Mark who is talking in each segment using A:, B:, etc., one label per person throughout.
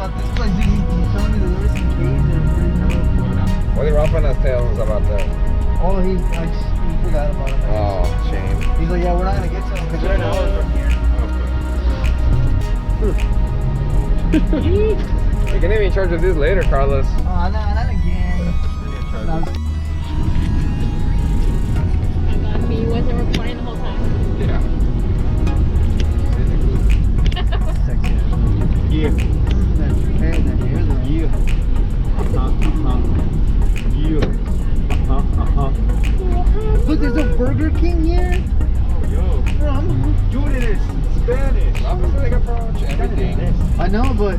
A: about this place. He's telling me that there was some caves that are pretty cool.
B: What did Rafanas tell us about that?
A: Oh, he forgot about it.
B: Oh, shame.
A: He's like, yeah, we're not gonna get to them because they're an hour from here.
B: You can even charge of this later, Carlos.
A: Oh, no, not again. No,
C: I got me. You wasn't recording the whole time.
B: Yeah.
A: sexy.
B: Yeah.
A: That hair, though.
B: Yeah. Yeah.
A: Look, there's a Burger King here.
B: Yo.
A: From.
B: Dude, it is Spanish. Obviously, they got pretty much everything.
A: I know, but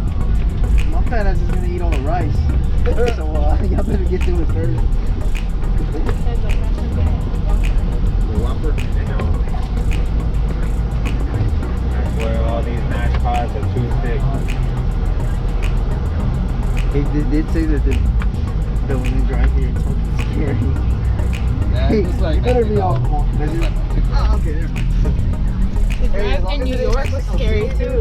A: my fat ass is gonna eat all the rice. So y'all better get to it first.
B: Whopper. Where all these mashed pots are too thick.
A: They did say that when they drive here, it's fucking scary. Hey,
B: just like
A: you better be all calm. Oh, okay, there.
C: The drive in New York was scary too.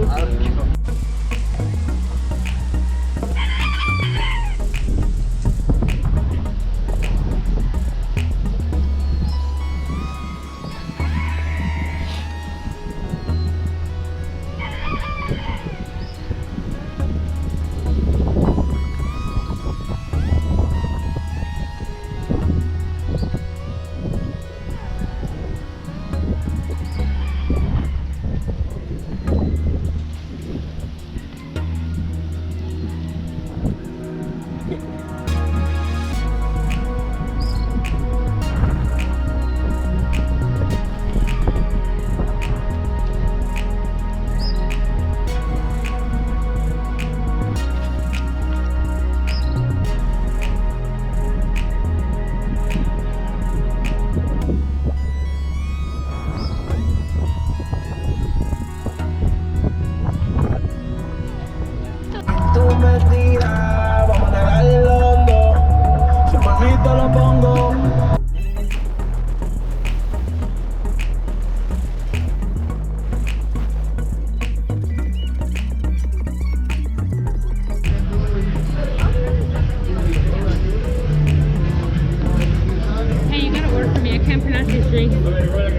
C: Hey, you gotta order for me. I can't pronounce this drink.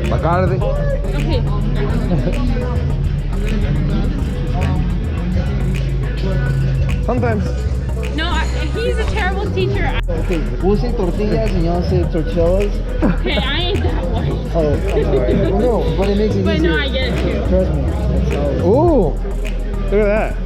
B: Bacardi.
C: Okay.
B: Sometimes.
C: No, he's a terrible teacher.
A: Okay, we'll say tortillas and y'all say tortillas.
C: Okay, I ain't that one.
A: Oh, I'm sorry. Well, no, but it makes it
C: But
A: easier.
C: no, I get it too.
A: Trust me. So,
B: Ooh. Look at that.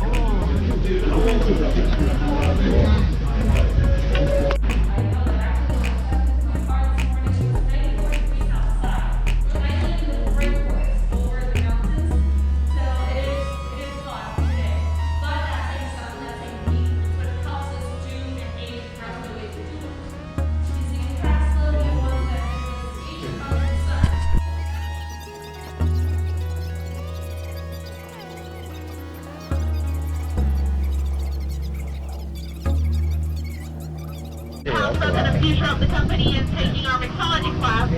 D: Also that the future of the company is taking our mixology class.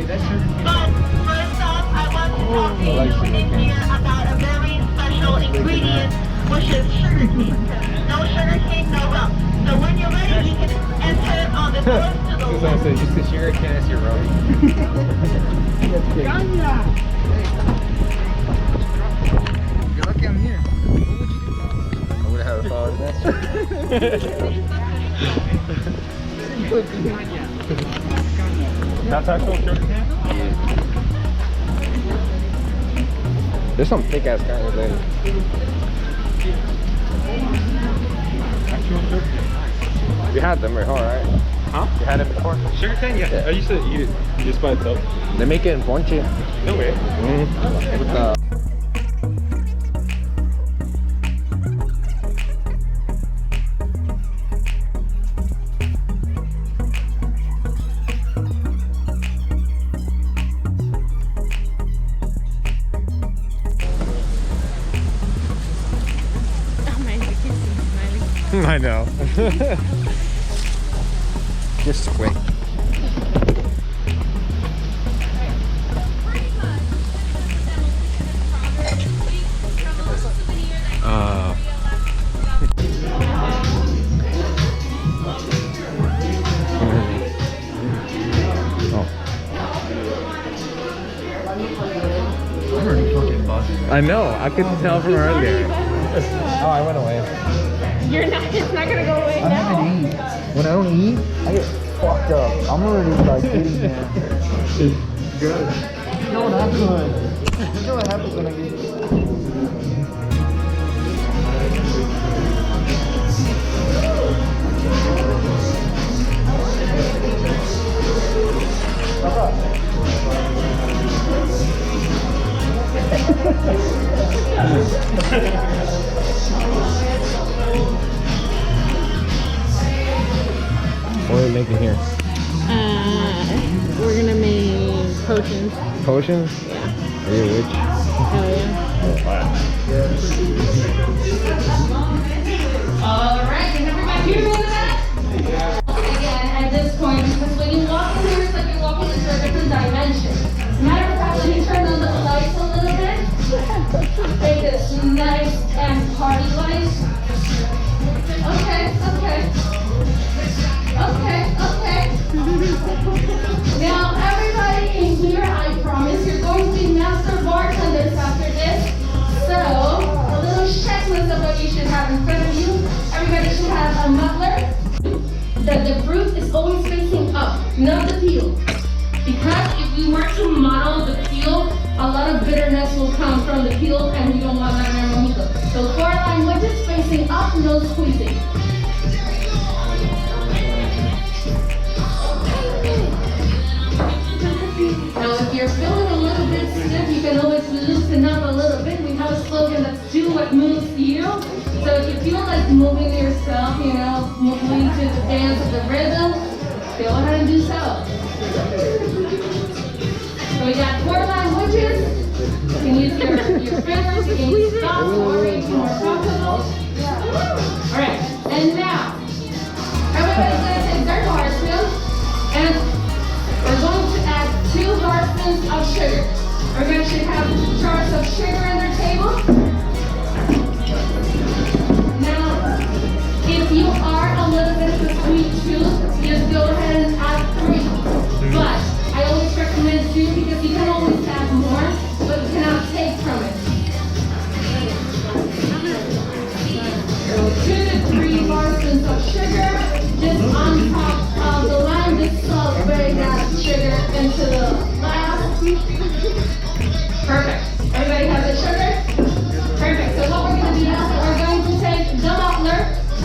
D: But first off, I want to talk to you in here about a very special ingredient, which is sugarcane. No sugarcane, no rum. So when you're ready, you can enter on the doors to the left.
B: So just the sugar can as your rum.
A: you're lucky I'm here.
B: I would have thought that's
E: That's actual sugar cane?
B: There's some thick ass guys there.
E: Actual sugar cane.
B: You had them before, right?
E: Huh? You had it before? Sugar cane? Yeah. I used to eat it just by itself.
B: They make it in ponche.
E: No way.
B: With the
C: Oh my, I can't see smiling.
B: I know. Just quick.
E: I know. I could tell from earlier.
B: Oh, I went away.
C: You're not. It's not gonna go away
A: I
C: now.
A: haven't eaten. When I don't eat, I get fucked up. I'm already like eating now.
E: Good.
A: You know what happens? You know what happens when I get
B: What are we making here?
C: We're gonna make potions.
B: Potions? Are you a witch?
C: Oh yeah.
F: Alright, can everybody hear me in the back? Again, at this point, because when you walk in here, it's like you're walking into a different dimension. Matter of fact, let me turn on the lights a little bit. Make this nice and party lights. Okay. Now, everybody in here, I promise, you're going to be master bartenders after this. So, a little checklist of what you should have in front of you. Everybody should have a muffler. That the fruit is always facing up, not the peel. Because if we were to model the peel, a lot of bitterness will come from the peel, and we don't want that in our mojito. So 4-line wedges facing up, no squeezing. Now, if you're feeling a little bit stiff, you can always loosen up a little bit. We have a slogan that's do what moves you. So if you feel like moving yourself, moving to the dance of the rhythm, go ahead and do so. So we got 4-line wedges. You can use your fingers, you can use stops, or make you more comfortable. All right, and now, everybody's going to take their bar spoon, and we're going to add 2 bar spoons of sugar. Everybody should have jars of sugar on their table. Now, if you are a little bit of a sweet tooth, just go ahead and add 3. But I always recommend 2 because you can always add more, but you cannot take from it. So 2 to 3 bar spoons of sugar, just on top of the lime, just spray that sugar into the glass. Perfect. Everybody has the sugar? Perfect. So what we're going to do now is we're going to take the muffler.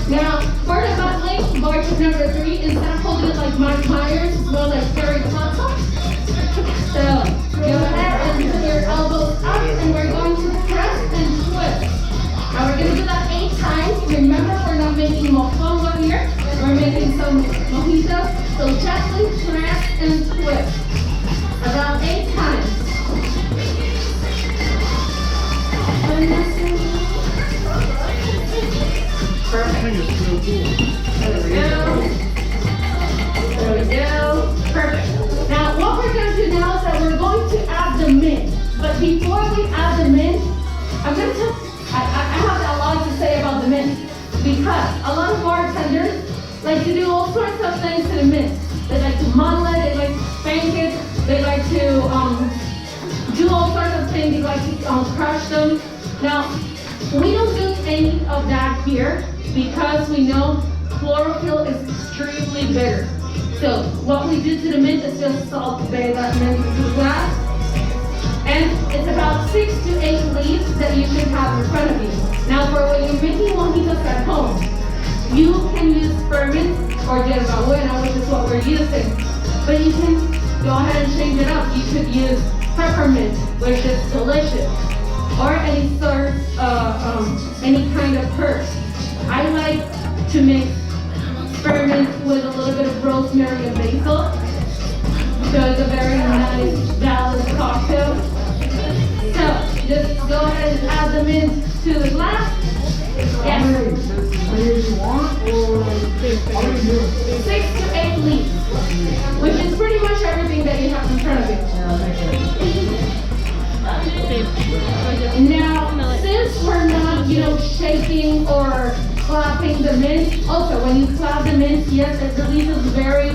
F: Now, for the muffling, bar tip number 3, instead of holding it like Mike Myers, it's more like Terry Tonto. So, go ahead and put your elbows up, and we're going to press and twist. Now, we're going to do that 8 times. Remember, we're not making mofongo here. We're making some mojitos. So, gently press and twist. About 8 times. Perfect. There we go. Perfect. Now, what we're going to do now is that we're going to add the mint. But before we add the mint, I'm going to tell, I have a lot to say about the mint. Because a lot of bartenders like to do all sorts of things to the mint. They like to muddle it, they like to spank it, they like to do all sorts of things, they like to crush them. Now, we don't do any of that here because we know chlorophyll is extremely bitter. So what we do to the mint is just salt bay that mint into the glass. And it's about 6 to 8 leaves that you should have in front of you. Now for when you're making mojitos at home, you can use spearmint or yerba buena, which is what we're using. But you can go ahead and change it up. You could use peppermint, which is delicious. Or any sort of, any kind of herb. I like to mix spearmint with a little bit of rosemary and basil. So it's a very nice balanced cocktail. So just go ahead and add the mint to the glass. Yes. 6 to 8 leaves, which is pretty much everything that you have in front of you. Now, since we're not, shaking or clapping the mint, also when you clap the mint, yes, it releases very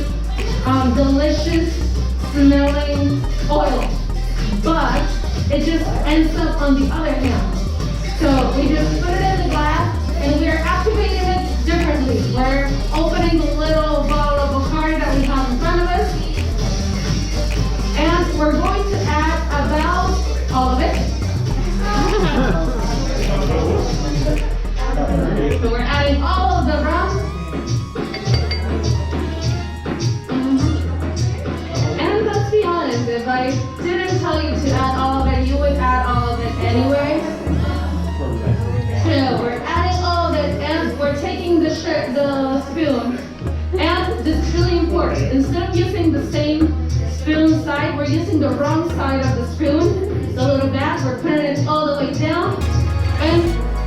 F: delicious smelling oil. But it just ends up on the other hand. So we just put it in the glass and we are activating it differently. We're opening the little bottle of Bacardi that we have in front of us. And we're going to add about all of it. So we're adding all of the rum. And let's be honest, if I didn't tell you to add all of it, you would add all of it anyway. So we're adding all of it and we're taking the spoon. And this is really important. Instead of using the same spoon side, we're using the wrong side of the spoon. The little glass, we're putting it all the way down. And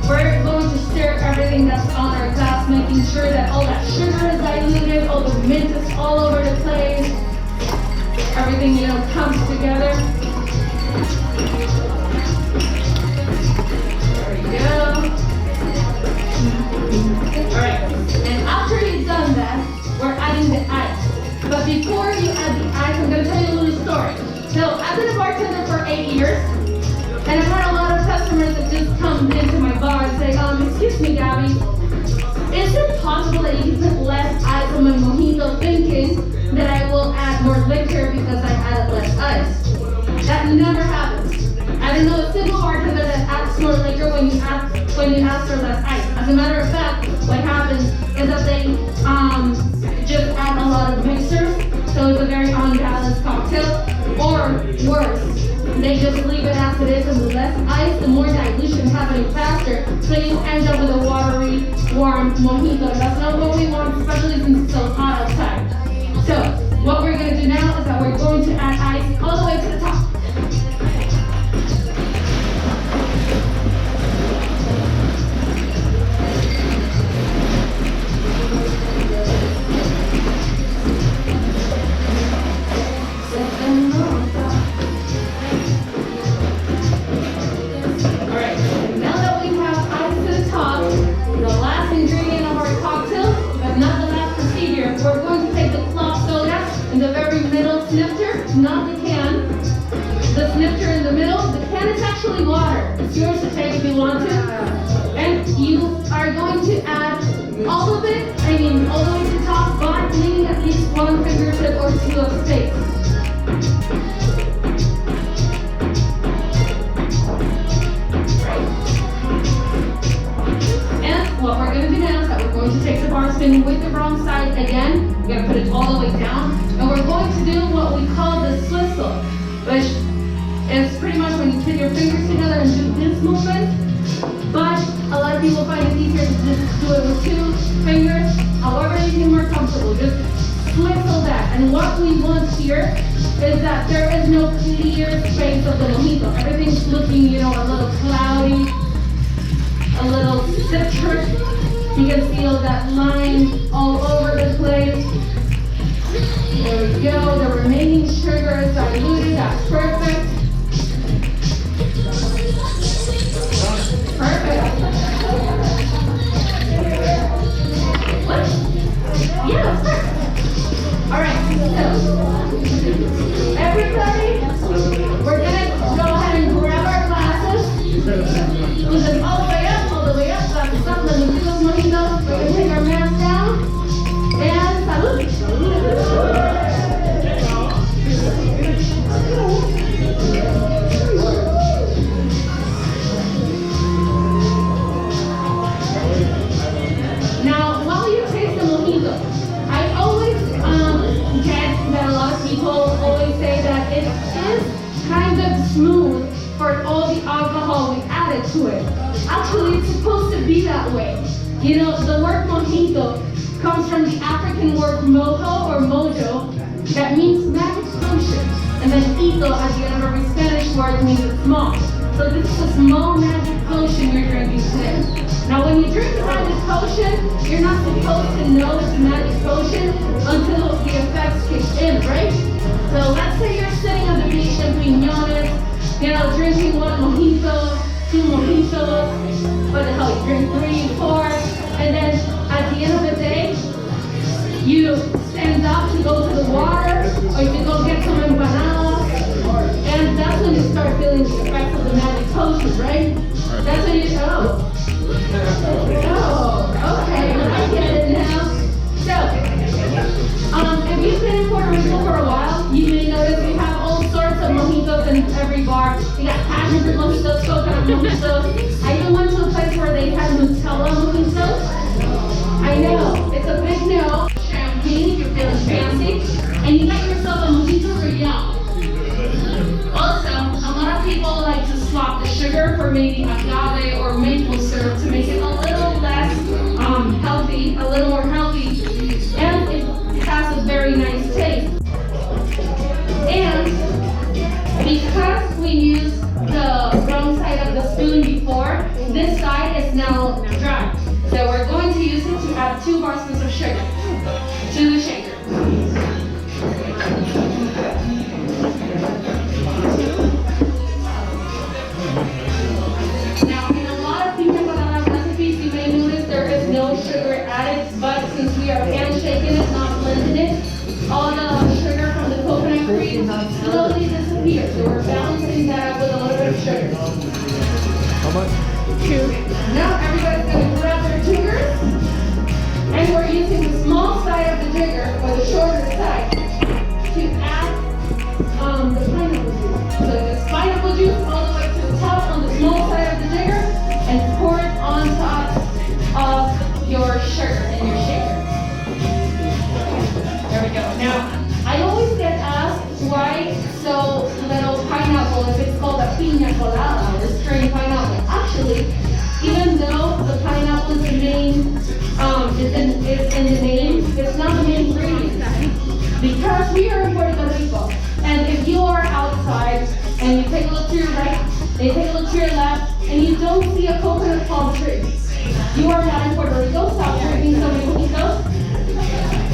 F: we're going to stir everything that's on our glass, making sure that all that sugar is diluted, all the mint is all over the place. Everything, comes together. There we go. Alright, and after you've done that, we're adding the ice. But before you add the ice, I'm going to tell you a little story. So, I've been a bartender for 8 years, and I've had a lot of customers that just come into my bar and say, excuse me, Gabby, is it possible that you can put less ice on my mojito, thinking that I will add more liquor because I added less ice? That never happens. I don't know a single bartender that adds more liquor when you ask for less ice. As a matter of fact, what happens is that they just add a lot of mixers, so it's a very unbalanced cocktail. Or worse, they just leave it as it is, and the less ice, the more dilution happening faster, so you end up with a watery, warm mojito. That's not what we want, especially since it's so hot outside. So, what we're going to do now is that we're going to add ice all the way to the top. Not the can. The snifter in the middle. The can is actually water. It's yours to take if you want to. And you are going to add all of it, all the way to the top, but leaving at least one fingertip or two of space. And what we're going to do now is that we're going to take the bar spin with the wrong side again. We're going to put it all the way down. And we're going to do what we call the swizzle, which is pretty much when you put your fingers together and do this movement. But a lot of people find it easier to just do it with 2 fingers. However you feel more comfortable, just swizzle that. And what we want here is that there is no clear space of the mojito. Everything's looking, a little cloudy, a little citrus. You can feel that line all over the place. There we go, the remaining sugar is diluted, that's perfect. Perfect. What? Yeah, that's perfect. Alright, so, everybody, we're gonna go ahead and grab our glasses. Put them all the way up, that's up, let me do those mojitos. We're gonna take our mask down, and salud. Now, while you taste the mojito, I always get that a lot of people always say that it is kind of smooth for all the alcohol we added to it. Actually, it's supposed to be that way. The word mojito comes from the African word mojo or mojo, that means magic potion. And then ito at the end of every Spanish word means small. So this is a small magic potion you're drinking today. Now when you drink the magic potion, you're not supposed to know it's a magic potion until the effects kick in, right? So let's say you're sitting on the beach in piñones, drinking one mojito, 2 mojitos, what the hell, you drink 3, 4, and then at the end of the day, you stand up to go to the water, or you go get some empanadas, and that's when you start feeling the effects of the magic potion, right? That's when you show. Oh, okay, I get it now. So, if you've been in Puerto Rico for a while, you may notice we have all sorts of mojitos in every bar. We got passion fruit mojitos, coconut mojitos. I even went to a place where they had Nutella mojitos. I know, it's a big no. Champagne if you're feeling fancy. And you got yourself a mojito or yum. Also, a lot of people like to swap the sugar for maybe agave or maple syrup to make it a little less healthy, a little more healthy. And it has a very nice taste. And because we used the wrong side of the spoon before, this side is now dry. So we're going to use it to add 2 more spoons of sugar to the shaker. Now, in a lot of pina colada recipes, you may notice there is no sugar added, but since we are hand-shaking it, not blending it, all the sugar from the coconut cream slowly disappears. So we're balancing that out with a little bit of sugar.
A: How much?
F: 2. Now everybody's going to grab their jiggers, and we're using the small side of the jigger, or the shorter side, to add the pineapple juice. So the pineapple juice all the way to the top on the small side of the jigger, and pour it on top of your sugar in your shaker. There we go. Now, I always get asked why so little pineapple if it's called a pina colada, or string pineapple. Actually, even though the pineapple is the main, is in the name, it's not the main ingredient. Because we are in Puerto Rico, and if you are outside and you take a look to your right, they take a look to your left, and you don't see a coconut palm tree, you are not in Puerto Rico. Stop drinking so many mojitos.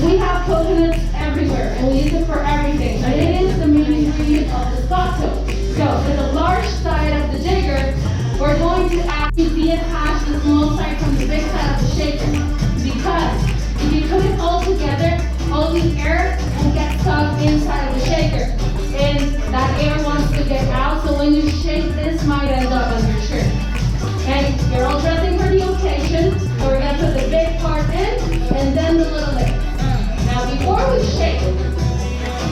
F: We have coconuts everywhere, and we use it for everything. But it is the main ingredient of the scotto. So, for the large side of the jigger, we're going to add to detach the small side from the big side of the shaker. Because if you put it all together, all the air will get stuck inside of the shaker. And that air wants to get out, so when you shake, this might end up on your shirt. And you're all dressing for the occasion, so we're going to put the big part in, and then the little bit. Now before we shake,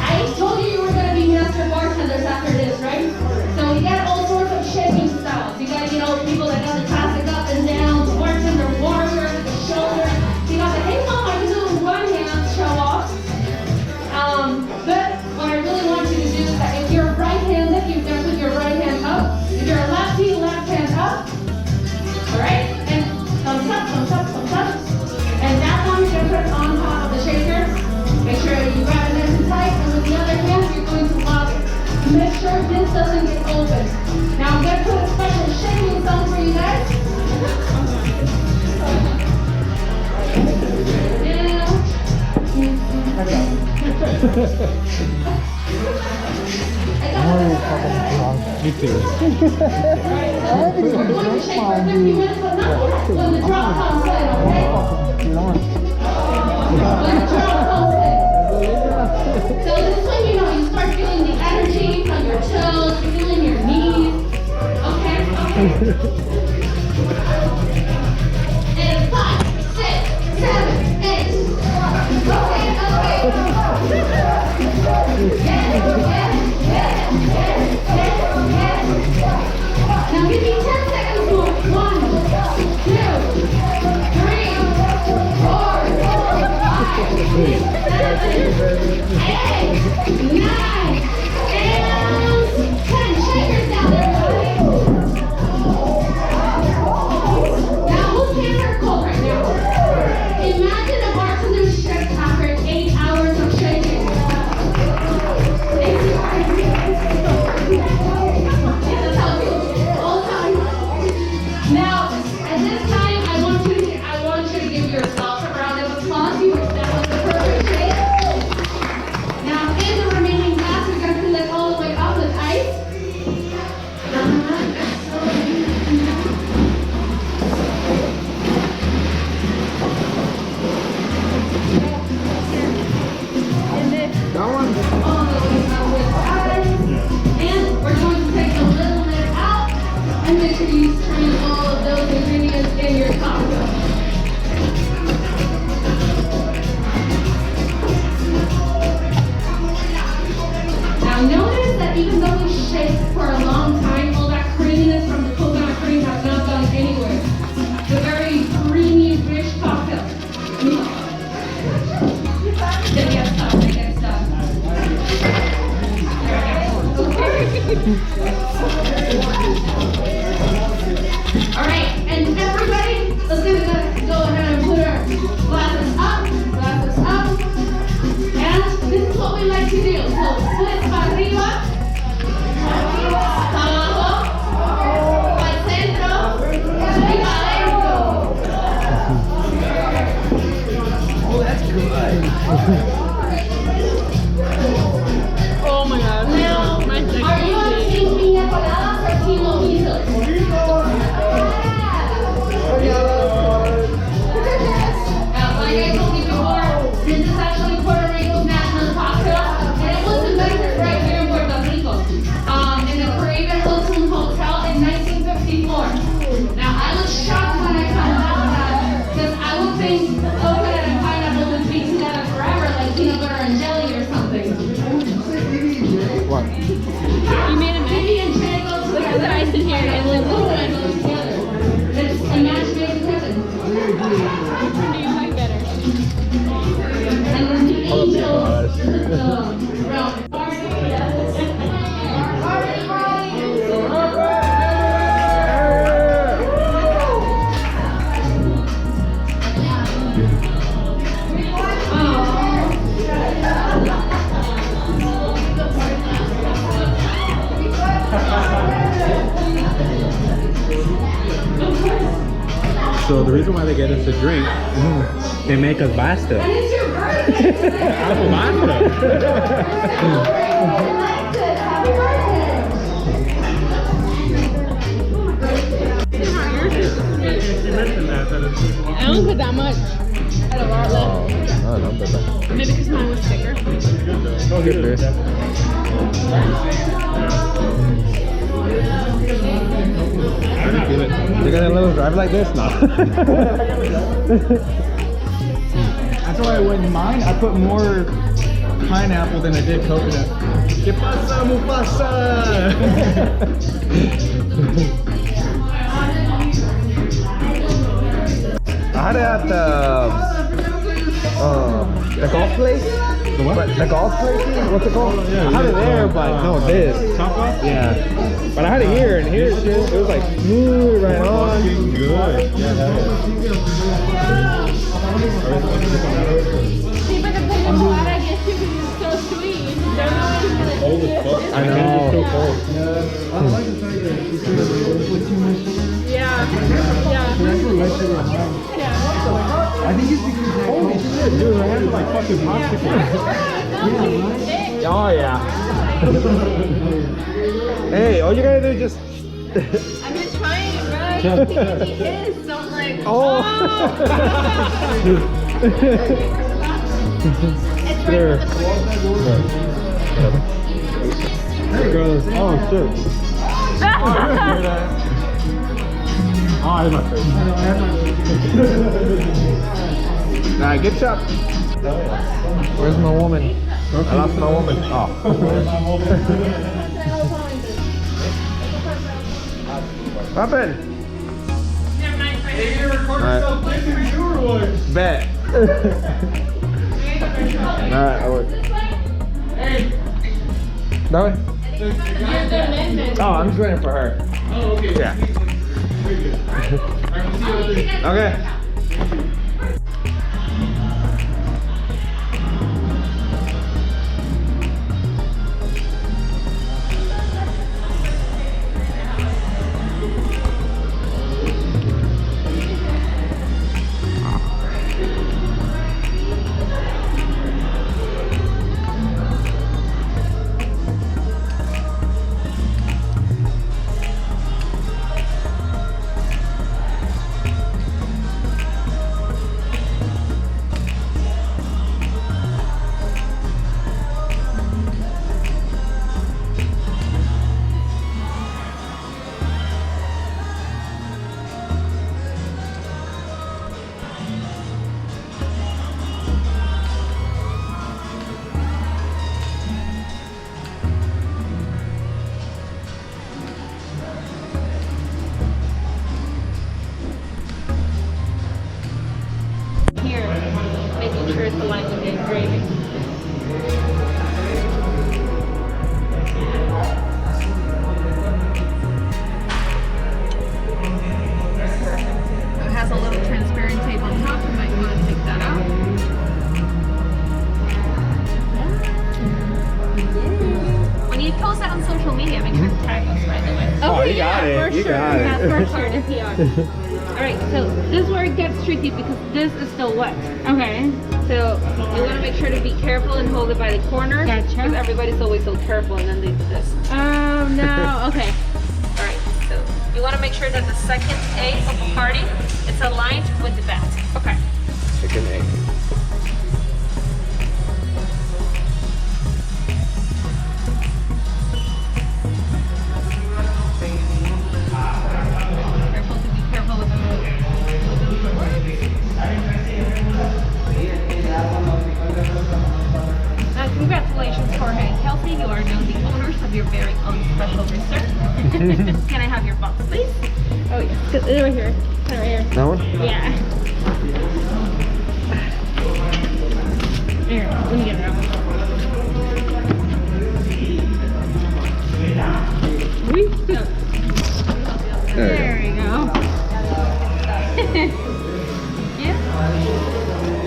F: I told you were going to be master bartenders after this, right? So we got all sorts of shaking styles. You got to get all the people that got the classic up and down, the bartender warrior with the shoulder. You got the hey mom, I can do it with one hand show off. But what I really want you to do is that if you're right-handed, you're going to put your right hand up. If you're a lefty, left hand up. Alright? And thumbs up, thumbs up, thumbs up. And that one, you're going to put it on top of the shaker. Make sure you grab it nice and tight. And with the other hand, you're going to lock it. Make sure this doesn't get open. Now I'm going to put a special shaking song for you guys.
E: Me too.
F: Alright, so we're going to shake for 50 minutes, but not when the drop comes in, okay? When the drop comes in. So this way, you know, you start feeling the energy from your toes, feeling your knees. Okay? And 5, 6, 7, 8. Okay. Now give me 10 seconds more. 1, 2, 3, 4, 5, 6, 7, 8, 9, and 10. Shakers down there, everybody. Now whose hands are cold right now? Imagine a bartender's shift after 8 hours of shaking. Now, at this time, I want you to give yourself a round of applause. That was the perfect shake. Now, in the remaining
C: Oh my god.
F: Now,
C: My
F: are you on team piña coladas or team mojitos? Like I told you before, this is actually Puerto Rico's national cocktail, and it was invented right here in Puerto Rico, in the Caribbean Hilton Hotel in 1954. Now, I was shocked when I found out that, because I would think coconut and pineapple would be together forever, like peanut butter and jelly or something.
E: What?
C: You made a mess.
F: Maybe and J go
C: Look at the ice in here and then
F: coconut goes together. It's a match made in heaven.
C: what do you like better?
F: And when you eat those, round.
B: So the reason why they get us to drink, they make us basta.
F: And it's your birthday today.
B: Happy
C: I don't put that much. I had a lot left.
E: No, no, but
C: Maybe because mine was thicker.
B: You're gonna let us drive like this now?
A: That's why when mine, I put more pineapple than I did coconut. ¿Qué pasa, Mufasa?
E: I had it at the golf place.
B: The what?
E: But the golf place? What's it called?
B: Yeah,
E: I had it
B: yeah.
E: there, but no, this.
B: Top off?
E: Yeah. But I had it here, and here shit, it was like smooth right on.
B: Fucking good.
C: See, but the piña colada gets you because it's so sweet. They're not
B: Cold as fuck.
E: I know.
B: It's so cold.
A: I like the fact that you could put too much sugar.
C: Yeah. Yeah.
A: That's what led to the high. I think it's because that
B: Holy shit, dude, my hands are like fucking popsicles.
E: Oh, yeah. Hey, all you gotta do is just.
C: I've been trying, bro. It is, so I'm like,
E: Oh.
C: It's right
E: Sure.
C: from the
B: There it goes. Oh shit. Oh, I hit my face.
E: Nah, good shot. Where's my woman? I lost my woman. Oh. What happened? Alright. Bet. Alright, I work. That way? Oh, I'm just waiting for her.
A: Oh, okay.
E: Yeah. Okay.
C: here, making sure it's aligned with the engraving. It has a little transparent tape on top. You might want to take that out. When you post that on social media, make sure to tag us, by the way.
E: Oh, you got it.
C: For
E: You
C: sure.
E: got it.
C: That's for sure. PR. All Alright, so this is where it gets tricky because this is still wet. Okay. So you want to make sure to be careful and hold it by the corner. Gotcha. Because everybody's always so careful and then they do this. Oh no, okay. Alright, so you want to make sure that the second A of the party is aligned with the bat. Okay.
E: Chicken egg.
C: Careful to be careful with the congratulations, Jorge and Kelsey. You are now the owners of your very own special dessert. Can I have your box, please? Oh, yes. It's over here. It's over here.
E: That one?
C: Yeah. Here, let me get it out. There we go. Yeah.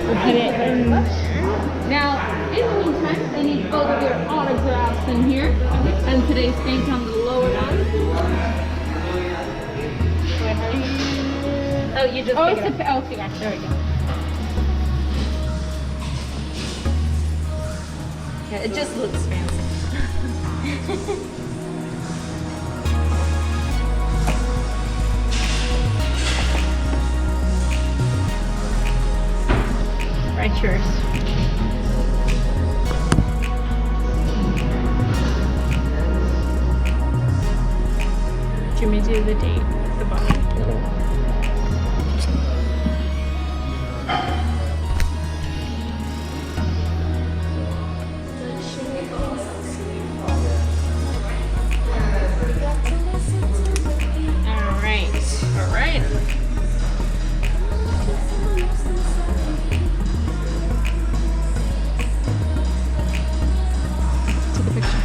C: We'll put it in there. Now, in the meantime, I need both of your autographs in here. And today's date on the lower one. Oh, you just pick it up. Oh, okay, there we go. Yeah, it just looks fancy. Right, yours. Jimmy, do the date at the bottom. All right. Take a picture.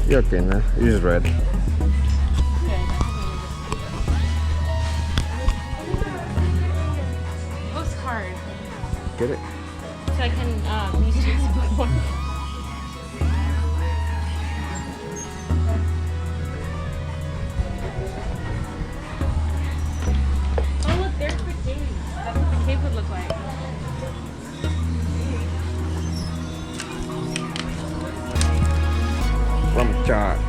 E: You're okay now. You just read.
C: It was hard.
E: Get it?
C: So I can use it as a bookmark. Oh look, there's the cave. That's what the cave would look like.
E: From chart.